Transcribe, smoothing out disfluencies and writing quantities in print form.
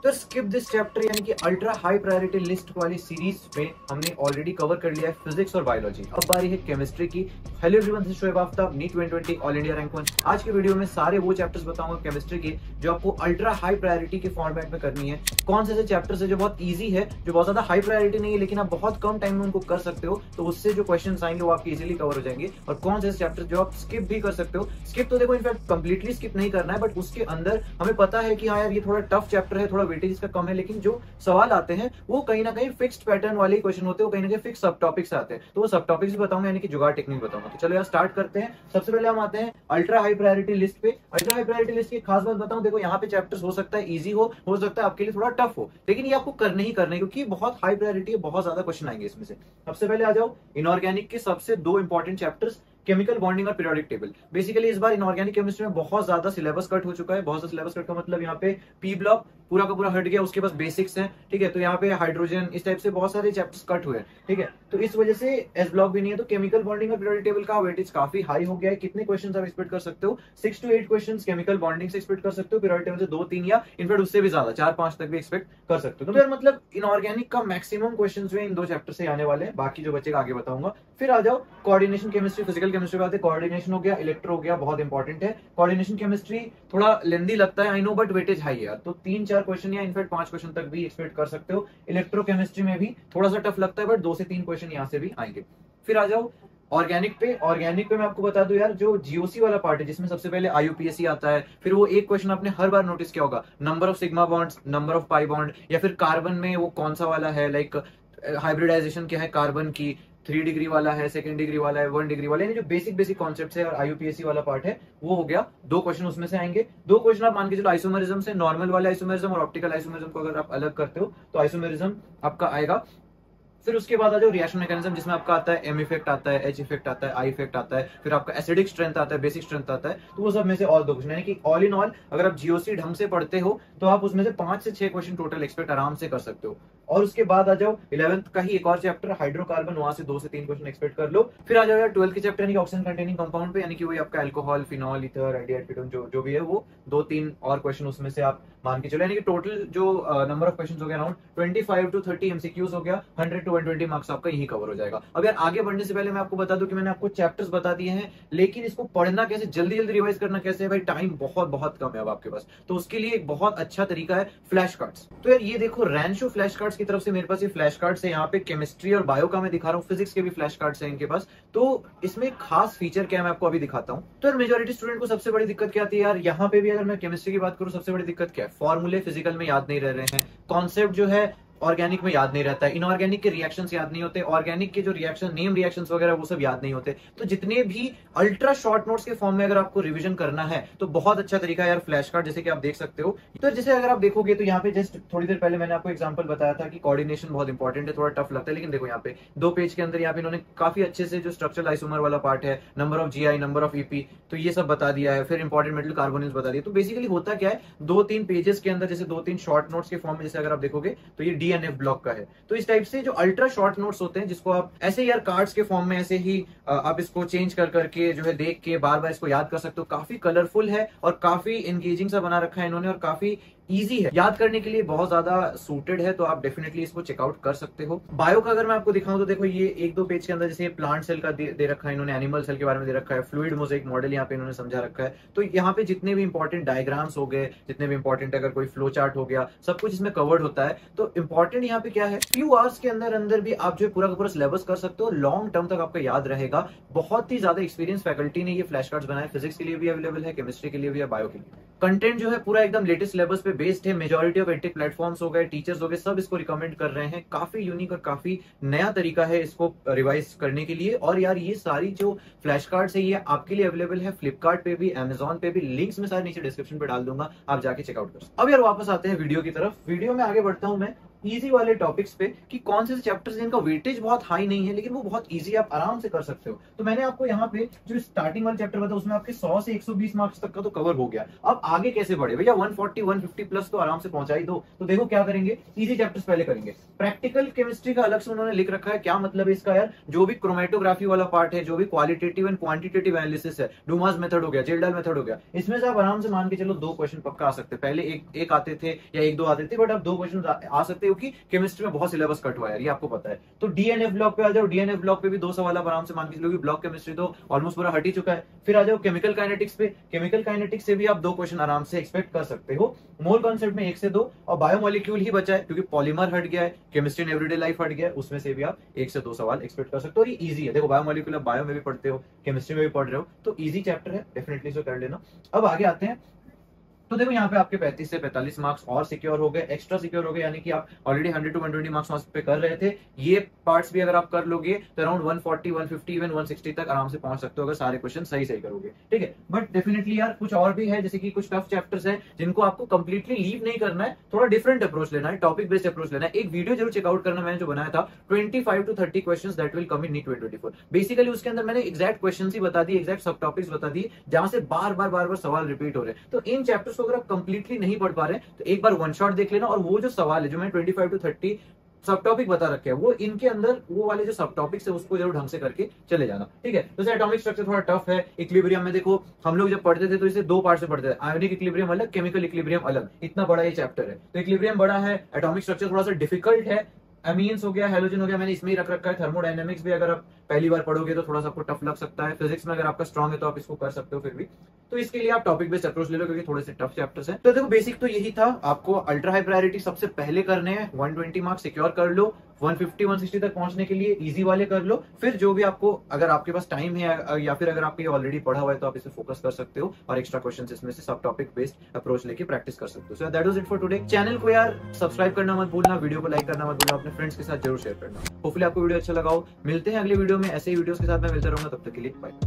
तो skip this chapter यानी कि अल्ट्रा हाई प्रायोरिटी लिस्ट वाली सीरीज में हमने ऑलरेडी कवर कर लिया है फिजिक्स और बायोलॉजी। अब बारी है केमिस्ट्री की। Hello everyone, this is Shoaib Aftab, NEET 2020 all India rank 1। आज के वीडियो में सारे वो चैप्टर्स बताऊंगा केमिस्ट्री के जो आपको अल्ट्रा हाई प्रायोरिटी के फॉर्मेट में करनी है। कौन से ऐसे चैप्टर्स है जो बहुत ईजी है, जो बहुत ज्यादा हाई प्रायोरिटी नहीं है लेकिन आप बहुत कम टाइम में उनको कर सकते हो, तो उससे जो क्वेश्चन आएंगे वो आपके इजीली कवर हो जाएंगे। और कौन से चैप्टर जो आप स्किप भी कर सकते हो। स्किप तो देखो इनफैक्ट कंप्लीटली स्किप नहीं करना है, बट उसके अंदर हमें पता है कि हाँ यार ये थोड़ा टफ चैप्टर है, थोड़ा वेटेज इसका कम है, लेकिन जो सवाल आते हैं वो कहीं ना कहीं फिक्स्ड पैटर्न वाले क्वेश्चन होते हैं, वो कहीं ना कहीं फिक्स सब टॉपिक्स आते हैं। तो वो सब टॉपिक्स भी बताऊंगा, यानी कि जुगाड़ टेक्निक बताऊंगा। तो चलो यार स्टार्ट करते हैं। सबसे पहले हम आते हैं अल्ट्रा हाई प्रायोरिटी लिस्ट पे। अल्ट्रा हाई प्रायोरिटी लिस्ट की खास बात बताऊं, देखो यहाँ पे चैप्टर्स हो सकता है इजी हो सकता है आपके लिए थोड़ा टफ हो, लेकिन ये आपको करने ही करने, क्योंकि बहुत हाई प्रायोरिटी है, बहुत ज्यादा क्वेश्चन आएंगे इसमें से। सबसे पहले आ जाओ इनऑर्गेनिक के सबसे दो इंपॉर्टेंट चैप्टर्स, केमिकल बॉन्डिंग और पीरियोडिक टेबल। बेसिकली इस बार इनऑर्गेनिक केमिस्ट्री में बहुत ज्यादा सिलेबस कट हो चुका है। बहुत ज्यादा सिलेबस कट का मतलब यहाँ पे पी ब्लॉक पूरा का पूरा हट गया, उसके पास बेसिक्स हैं, ठीक है। तो यहाँ पे हाइड्रोजन इस टाइप से बहुत सारे चैप्टर्स कट हुए हैं, ठीक है। तो इस वजह से एस ब्लॉक भी नहीं है। तो केमिकल बॉन्डिंग और पीरियोडिक टेबल का वेटेज काफी हाई हो गया है। कितने क्वेश्चन आप एक्सपेक्ट कर सकते हो? 6 to 8 क्वेश्चन केमिकल बॉन्डिंग से एक्सपेक्ट कर सकते हो, पीरियोडिक टेबल से 2-3 या इनफैक्ट उससे भी ज्यादा 4-5 तक भी एक्सपेक्ट कर सकते हो। तो यार मतलब इनऑर्गेनिक का मैक्सिमम क्वेश्चन जो है इन दो चैप्टर से आने वाले हैं, बाकी जो बच्चे आगे बताऊंगा। फिर आ जाओ कोऑर्डिनेशन केमिस्ट्री, फिजिकल केमिस्ट्री बात है। कोऑर्डिनेशन हो गया, इलेक्ट्रो हो गया, बहुत इंपॉर्टेंट है। कोऑर्डिनेशन केमिस्ट्री थोड़ा लेंदी लगता है I know, but weightage high है, तो 3-4 क्वेश्चन या इनफैक्ट 5 क्वेश्चन तक भी एक्सपेक्ट कर सकते हो। इलेक्ट्रोकेमिस्ट्री में भी थोड़ा सा टफ लगता है, बट 2 से 3 क्वेश्चन यहाँ से भी आएंगे। फिर आ जाओ ऑर्गेनिक पे। ऑर्गेनिक पे मैं आपको बता दूं यार, जो जीओसी वाला पार्ट है जिसमें सबसे पहले आईयूपीएसी आता है, फिर वो एक क्वेश्चन आपने हर बार नोटिस किया होगा, number of sigma bonds, number of pi bond, या फिर कार्बन में वो कौन सा वाला है, लाइक हाइब्रिडाइजेशन क्या है कार्बन की, 3 डिग्री वाला है, 2 डिग्री वाला है, 1 डिग्री वाला है, यानी जो बेसिक बेसिक कॉन्सेप्ट्स है और आईयूपीएसी वाला पार्ट है वो हो गया। 2 क्वेश्चन उसमें से आएंगे। 2 क्वेश्चन आप मान के चलो आइसोमेरिज्म से, नॉर्मल वाले आइसोमेरिज्म और ऑप्टिकल आइसोमेरिज्म को अगर आप अलग करते हो तो आइसोमेरिज्म आपका आएगा। फिर उसके बाद आ जाओ रिएक्शन मैकेनिज्म, जिसमें आपका आता है एम इफेक्ट आता है, एच इफेक्ट आता है, आई इफेक्ट आता है, फिर आपका एसिडिक स्ट्रेंथ आता है, बेसिक स्ट्रेंथ आता है। तो वो सब में से और 2 क्वेश्चन, यानी कि ऑल इन ऑल अगर आप जीओसी ढंग से पढ़ते हो तो आप उसमें से 5 से 6 क्वेश्चन टोटल एक्सपेक्ट आराम से कर सकते हो। और उसके बाद आ जाओ 11th का ही एक और चैप्टर हाइड्रोकार्बन, वहां से 2 से 3 क्वेश्चन एक्सपेक्ट कर लो। फिर आ जाओ यार 12th के चैप्टर यानी कि ऑक्सीजन कंटेनिंग कंपाउंड पे, यानी कि वही आपका alcohol, phenol, ether, aldehyde, ketone जो भी है वो 2-3 और क्वेश्चन उसमें से आप मान के चलो, यानी कि टोटल जो नंबर ऑफ क्वेश्चन हो गया अराउंड 25 to 30 एमसीक्यूज हो गया, 100 to 120 मार्क्स आपका यही कवर हो जाएगा। अब यार आगे बढ़ने से पहले मैं आपको बता दूं कि मैंने आपको चैप्टर्स बता दिए हैं, लेकिन इसको पढ़ना कैसे, जल्दी जल्दी रिवाइज करना कैसे है भाई, टाइम बहुत बहुत कम है अब आपके पास। तो उसके लिए एक बहुत अच्छा तरीका है फ्लैश कार्ड्स। तो यार ये देखो रैंशो फ्लैश कार्ड्स की तरफ से मेरे पास ये फ्लैश कार्ड्स है। यहाँ पे केमिस्ट्री और बायो का मैं दिखा रहा हूँ, फिजिक्स के भी फ्लैश कार्ड्स है इनके पास। तो इसमें खास फीचर क्या है मैं आपको अभी दिखाता हूँ। तो यार मेजोरिटी स्टूडेंट को सबसे बड़ी दिक्कत क्या आती है यार, यहाँ पे भी अगर मैं केमिस्ट्री की बात करूँ सबसे बड़ी दिक्कत क्या है, फॉर्मूले फिजिकल में याद नहीं रह रहे हैं, कॉन्सेप्ट जो है ऑर्गेनिक में याद नहीं रहता है, इनऑर्गेनिक के रिएक्शंस याद नहीं होते, ऑर्गेनिक के जो रिएक्शन नेम रिएक्शंस वगैरह वो सब याद नहीं होते। तो जितने भी अल्ट्रा शॉर्ट नोट्स के फॉर्म में अगर आपको रिवीजन करना है तो बहुत अच्छा तरीका है यार फ्लैश कार्ड, जैसे कि आप देख सकते हो। तो जैसे अगर आप देखोगे तो यहाँ पे जस्ट थोड़ी देर पहले मैंने आपको एग्जांपल बताया था कि कोऑर्डिनेशन बहुत इंपॉर्टेंट है, थोड़ा टफ लगता है, लेकिन देखो यहाँ पे 2 पेज के अंदर यहाँ पे इन्होंने काफी अच्छे से जो स्ट्रक्चरल आइसोमर वाला पार्ट है, number of GI, number of EP, तो ये सब बता दिया है। फिर इंपॉर्टेंट मेटल कार्बोनिल्स बता दिया। तो बेसिकली होता क्या है, 2-3 पेजेस के अंदर जैसे 2-3 शॉर्ट नोट्स के फॉर्म में जैसे अगर आप देखोगे तो ये डीएनएफ ब्लॉक का है। तो इस टाइप से जो अल्ट्रा शॉर्ट नोट्स होते हैं, जिसको आप ऐसे यार कार्ड्स के फॉर्म में ऐसे ही आप इसको चेंज कर करके जो है देख के बार बार इसको याद कर सकते हो। काफी कलरफुल है और काफी इंगेजिंग सा बना रखा है इन्होंने, और काफी इजी है याद करने के लिए, बहुत ज्यादा सूटेड है। तो आप डेफिनेटली इसको चेकआउट कर सकते हो। बायो का अगर मैं आपको दिखाऊं तो देखो ये 1-2 पेज के अंदर जैसे प्लांट सेल का दे रखा है इन्होंने, एनिमल सेल के बारे में दे रखा है, फ्लूइड मोज़ेक मॉडल यहाँ पे इन्होंने समझा रखा है। तो यहाँ पे जितने भी इंपॉर्टेंट डायग्राम्स हो गए, जितने भी इंपॉर्टेंट अगर कोई फ्लो चार्ट हो गया, सब कुछ इसमें कवर्ड होता है। तो इंपॉर्टेंट यहाँ पे क्या है, फ्यू आवर्स के अंदर अंदर भी आप जो है पूरा का पूरा सिलेबस कर सकते हो, लॉन्ग टर्म तक आपका याद रहेगा। बहुत ही ज्यादा एक्सपीरियंस फैकल्टी ने ये फ्लैश कार्ड्स बनाए, फिजिक्स के लिए भी अवेलेबल है, केमिस्ट्री के लिए भी है, बायो के लिए। कंटेंट जो है पूरा एकदम लेटेस्ट सिलेबस पे बेस्ड है। मेजॉरिटी ऑफ एडिट प्लेटफॉर्म्स हो गए, टीचर्स हो गए, सब इसको रिकमेंड कर रहे हैं। काफी यूनिक और काफी नया तरीका है इसको रिवाइज करने के लिए। और यार ये सारी जो फ्लैश कार्ड्स है ये आपके लिए अवेलेबल है फ्लिपकार्ट पे भी, अमेजॉन पे भी, लिंक्स में सारे नीचे डिस्क्रिप्शन पे डाल दूंगा, आप जाके चेकआउट कर सकते। अब यार वापस आते हैं वीडियो की तरफ। वीडियो में आगे बढ़ता हूं मैं। इजी वाले टॉपिक्स पे कि कौन से चैप्टर्स जिनका वेटेज बहुत हाई नहीं है लेकिन वो बहुत इजी आप आराम से कर सकते हो। तो मैंने आपको यहाँ पे जो स्टार्टिंग वाले चैप्टर बताया उसमें आपके 100 से 120 मार्क्स तक का तो कवर हो गया। अब आगे कैसे बढ़े भैया, 140 150 प्लस तो आराम से पहुंचा ही दो। तो देखो क्या करेंगे, इजी चैप्टर्स पहले करेंगे। प्रैक्टिकल केमिस्ट्री का अलग से उन्होंने लिख रखा है, क्या मतलब है इसका यार, जो भी क्रोमेटोग्राफी वाला पार्ट है, जो भी क्वालिटेटिव एंड क्वांटिटेटिव एनालिसिस है, डूमास मेथड हो गया, जेल्डाल मेथड हो गया, इसमें से आप आराम से मान के चलो 2 क्वेश्चन पक्का आ सकते हैं। पहले एक आते थे या 1-2 आते थे, बट अब 2 क्वेश्चन आ सकते हो कि केमिस्ट्री में बहुत सिलेबस कट हुआ है, ये आपको पता है। तो डीएनए ब्लॉक पे आ जाओ, डीएनए ब्लॉक पे भी 2 सवाल आप आराम से मान के चलो, ब्लॉक केमिस्ट्री तो ऑलमोस्ट पूरा हट ही चुका है। फिर आ जाओ केमिकल काइनेटिक्स पे, केमिकल काइनेटिक्स से भी आप 2 क्वेश्चन आराम से एक्सपेक्ट कर सकते हो। मोल कॉन्सेप्ट में 1 से 2, और बायोमोलिक्यूल ही बचा है क्योंकि पॉलीमर हट गया है, केमिस्ट्री इन एवरीडे लाइफ हट गया है, उसमें से भी आप 1 से 2 सवाल एक्सपेक्ट कर सकते हो। ये इजी है, देखो बायोमोलिक्यूल आप बायो में भी पढ़ते हो, केमिस्ट्री में भी पढ़ रहे हो, तो इजी चैप्टर है, डेफिनेटली इसे कर लेना। अब आगे आते हैं, तो देखो यहाँ पे आपके 35 से 45 मार्क्स और सिक्योर हो गए, एक्स्ट्रा सिक्योर हो गए, यानी कि आप ऑलरेडी 100 to 120 मार्क्स पे कर रहे थे। ये पार्ट्स भी अगर आप कर लोगे तो अराउंड 140 150 इवन 160 तक आराम से पहुंच सकते हो अगर सारे क्वेश्चन सही करोगे, ठीक है। बट डेफिनेटली यार कुछ और भी है, जैसे कि कुछ टफ चैप्टर्स है जिनको आपको कंप्लीटली लीव नहीं करना है, थोड़ा डिफरेंट अप्रोच लेना है, टॉपिक बेस्ड अप्रोच लेना है। एक वीडियो जरूर चेकआउट करना, मैंने जो बनाया था 25 to 30 questions that will come in NEET 2024। Basically उसके अंदर मैंने एग्जैक्ट क्वेश्चंस ही बता दिए, एग्जैक्ट सब टॉपिक्स बता दिए जहां से बार बार सवाल रिपीट हो रहे हैं। तो इन चैप्टर्स को अगर आप कंप्लीटली नहीं पढ़ पा रहे तो एक बार वन शॉट देख लेना, और वो जो सवाल है जो मैंने 25 to 30 सब टॉपिक बता रखे हैं, वो इनके अंदर वो वाले जो सब टॉपिक्स है उसको जरूर ढंग से करके चले जाना, ठीक है। जैसे एटॉमिक स्ट्रक्चर थोड़ा टफ है, इक्विलिब्रियम में देखो हम लोग जब पढ़ते थे तो इसे 2 पार्ट से पढ़ते थे, आयोनिक इक्विलिब्रियम अलग, केमिकल इक्विलिब्रियम अलग, इतना बड़ा ये चैप्टर है। तो इक्विलिब्रियम बड़ा है, एटॉमिक स्ट्रक्चर थोड़ा सा डिफिकल्ट है, एमीन्स हो गया, हेलोजन हो गया, मैंने इसमें ही रख रखा है। थर्मोडायनेमिक्स भी अगर आप पहली बार पढ़ोगे तो थोड़ा सा आपको टफ लग सकता है। फिजिक्स में अगर आपका स्ट्रांग है तो आप इसको कर सकते हो फिर भी, तो इसके लिए आप टॉपिक बेस्ड अप्रोच ले लो क्योंकि थोड़े से टफ चैप्टर्स हैं। तो देखो बेसिक तो यही था, आपको अल्ट्रा हाई प्रायोरिटी सबसे पहले करने हैं, 120 मार्क्स सिक्योर कर लो, 150 160 तक पहुंचने के लिए इजी वाले कर लो। फिर जो भी आपको, अगर आपके पास टाइम है या फिर अगर आपको ये ऑलरेडी पढ़ा हुआ है तो आप इसे फोकस कर सकते हो और एक्स्ट्रा क्वेश्चंस इसमें से सब टॉपिक बेस्ड अप्रोच लेके प्रैक्टिस कर सकते हो। So that was it for today. Channel को यार सब्सक्राइब करना मत भूलना, वीडियो को लाइक करना मत भूलना, अपने फ्रेंड्स के साथ जरूर शेयर करना। होपफुली आपको वीडियो अच्छा लगा हो। मिलते हैं अगले वीडियो में ऐसे ही वीडियोस के साथ, मैं मिलता रहूंगा, तब तक के लिए बाय।